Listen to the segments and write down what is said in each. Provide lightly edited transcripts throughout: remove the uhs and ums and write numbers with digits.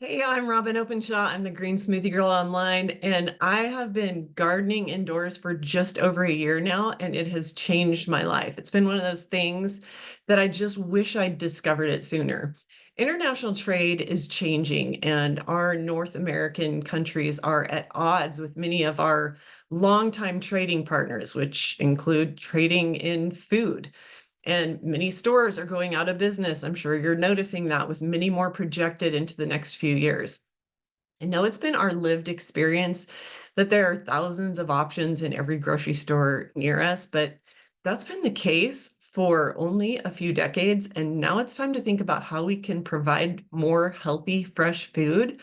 Hey, I'm Robin Openshaw. I'm the Green Smoothie Girl online, and I have been gardening indoors for just over a year now, and it has changed my life. It's been one of those things that I just wish I'd discovered it sooner. International trade is changing, and our North American countries are at odds with many of our longtime trading partners, which include trading in food. And many stores are going out of business. I'm sure you're noticing that with many more projected into the next few years. I know it's been our lived experience that there are thousands of options in every grocery store near us, but that's been the case for only a few decades. And now it's time to think about how we can provide more healthy, fresh food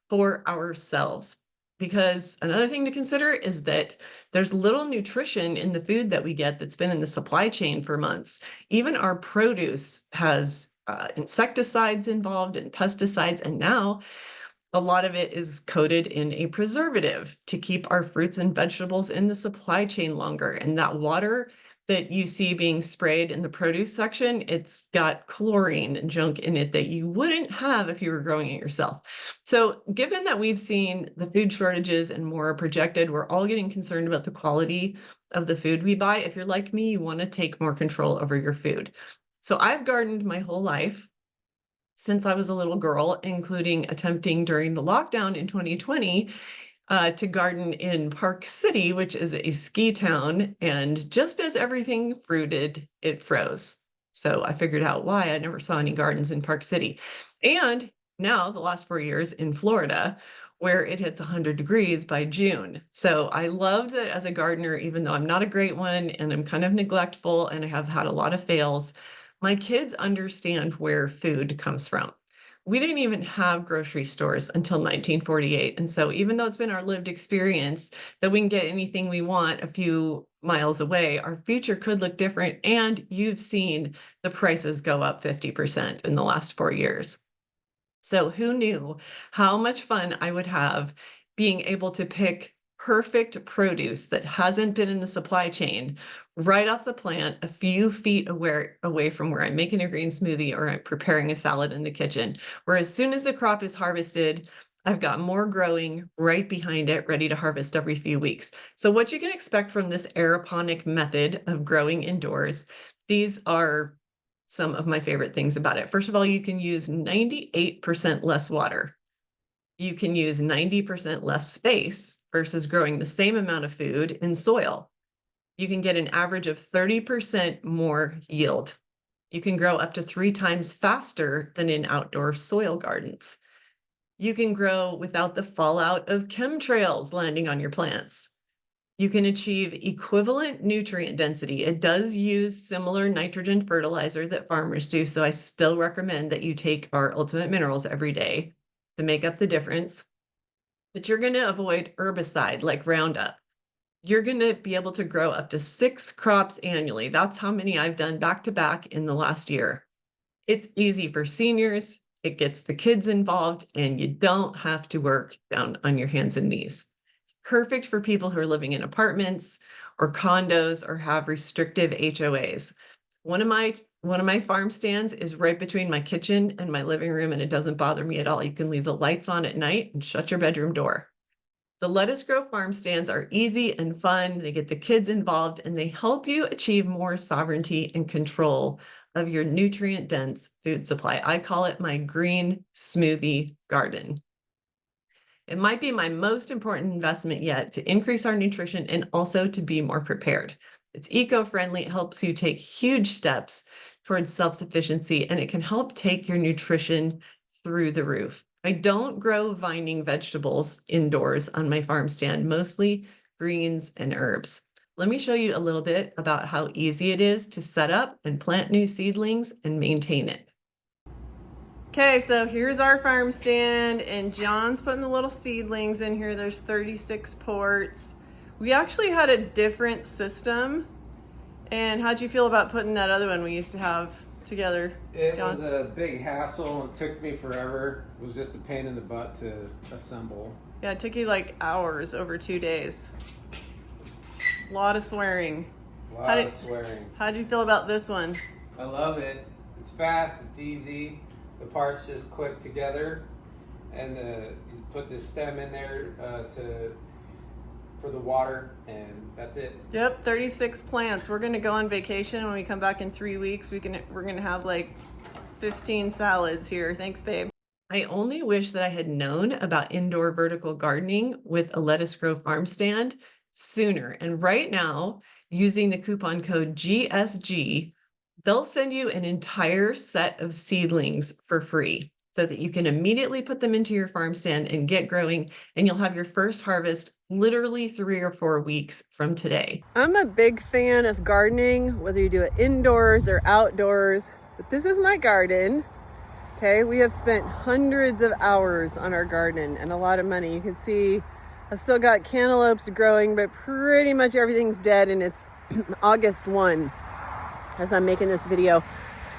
for ourselves. Because another thing to consider is that there's little nutrition in the food that we get that's been in the supply chain for months. Even our produce has insecticides involved and pesticides, and now a lot of it is coated in a preservative to keep our fruits and vegetables in the supply chain longer. And that water that you see being sprayed in the produce section, it's got chlorine and junk in it that you wouldn't have if you were growing it yourself. So, given that we've seen the food shortages and more are projected, we're all getting concerned about the quality of the food we buy. If you're like me, you want to take more control over your food. So, I've gardened my whole life since I was a little girl, including attempting during the lockdown in 2020 to garden in Park City, which is a ski town. And just as everything fruited, it froze. So I figured out why I never saw any gardens in Park City. And now, the last 4 years in Florida, where it hits 100 degrees by June. So I loved that as a gardener, even though I'm not a great one and I'm kind of neglectful and I have had a lot of fails, my kids understand where food comes from. We didn't even have grocery stores until 1948. And so, even though it's been our lived experience that we can get anything we want a few miles away, our future could look different. And you've seen the prices go up 50% in the last 4 years. So who knew how much fun I would have being able to pick perfect produce that hasn't been in the supply chain right off the plant a few feet away from where I'm making a green smoothie or I'm preparing a salad in the kitchen. Where as soon as the crop is harvested, I've got more growing right behind it, ready to harvest every few weeks. So what you can expect from this aeroponic method of growing indoors, these are some of my favorite things about it. First of all, you can use 98% less water. You can use 90% less space versus growing the same amount of food in soil. You can get an average of 30% more yield. You can grow up to 3 times faster than in outdoor soil gardens. You can grow without the fallout of chemtrails landing on your plants. You can achieve equivalent nutrient density. It does use similar nitrogen fertilizer that farmers do, so I still recommend that you take our Ultimate Minerals every day to make up the difference. But you're going to avoid herbicide like Roundup. You're going to be able to grow up to 6 crops annually. That's how many I've done back to back in the last year. It's easy for seniors, it gets the kids involved, and you don't have to work down on your hands and knees. It's perfect for people who are living in apartments or condos or have restrictive HOAs. One of my farm stands is right between my kitchen and my living room, and it doesn't bother me at all. You can leave the lights on at night and shut your bedroom door. The Lettuce Grow farm stands are easy and fun. They get the kids involved and they help you achieve more sovereignty and control of your nutrient dense food supply. I call it my green smoothie garden. It might be my most important investment yet to increase our nutrition and also to be more prepared. It's eco-friendly, it helps you take huge steps towards self-sufficiency, and it can help take your nutrition through the roof. I don't grow vining vegetables indoors on my farm stand, mostly greens and herbs. Let me show you a little bit about how easy it is to set up and plant new seedlings and maintain it. Okay, so here's our farm stand, and John's putting the little seedlings in here. There's 36 ports. We actually had a different system. And how'd you feel about putting that other one we used to have together, John? It was a big hassle. It took me forever. It was just a pain in the butt to assemble. Yeah, it took you like hours over 2 days. A lot of swearing. A lot of swearing. How'd you feel about this one? I love it. It's fast. It's easy. The parts just click together. and you put this stem in there to for the water, and that's it. Yep, 36 plants. We're gonna go on vacation. When we come back in 3 weeks, we're gonna have like 15 salads here. Thanks, babe. I only wish that I had known about indoor vertical gardening with a Lettuce Grow farm stand sooner. And right now, using the coupon code GSG, they'll send you an entire set of seedlings for free so that you can immediately put them into your farm stand and get growing, and you'll have your first harvest literally 3 or 4 weeks from today. I'm a big fan of gardening, whether you do it indoors or outdoors, but this is my garden. Okay, we have spent hundreds of hours on our garden and a lot of money. You can see I've still got cantaloupes growing, but pretty much everything's dead, and it's August 1 as I'm making this video.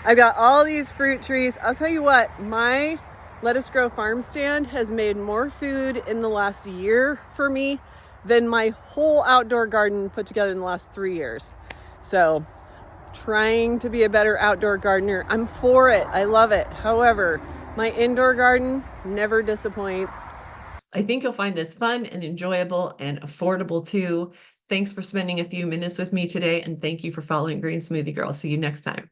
I've got all these fruit trees. I'll tell you what, my Lettuce Grow farm stand has made more food in the last year for me than my whole outdoor garden put together in the last 3 years. So trying to be a better outdoor gardener. I'm for it. I love it. However, my indoor garden never disappoints. I think you'll find this fun and enjoyable and affordable too. Thanks for spending a few minutes with me today, and thank you for following Green Smoothie Girl. See you next time.